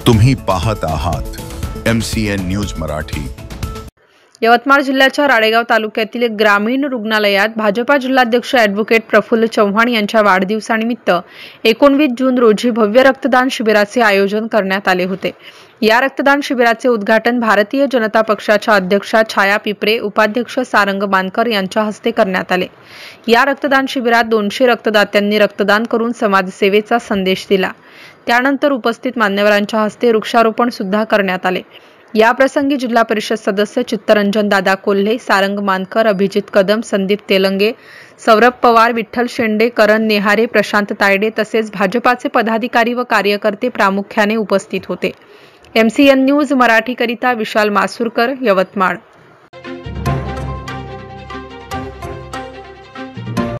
तुम्ही पाहत आहात MCN न्यूज मराठी। यवतमाळ जिल्ह्याच्या राळेगाव तालुक्यातील ग्रामीण रुग्णालयात भाजपा जिल्हाध्यक्ष ॲडव्होकेट प्रफुल्ल चव्हाण यांच्या वाढदिवसानिमित्त 19 जून रोजी भव्य रक्तदान शिबिराचे आयोजन करण्यात आले होते। या रक्तदान शिबिराचे उद्घाटन भारतीय जनता पक्षाच्या अध्यक्षा छाया पिपरे, उपाध्यक्ष सारंग मानकर यांच्या हस्ते करण्यात आले। या रक्तदान शिबिरात 200 रक्तदात्यांनी रक्तदान करून समाजसेवेचा संदेश दिला। त्यानंतर उपस्थित मान्यवरांच्या हस्ते वृक्षारोपण सुद्धा करण्यात आले। या प्रसंगी जिल्हा परिषद सदस्य चित्तरंजन दादा कोल्हे, सारंग मानकर, अभिजित कदम, संदीप तेलंगे, सौरभ पवार, विठ्ठल शेंडे, करण नेहारे, प्रशांत तायडे तसेच भाजपाचे पदाधिकारी व कार्यकर्ते प्रामुख्याने उपस्थित होते। MCN न्यूज मराठी करिता विशाल मासुरकर, यवतमाळ।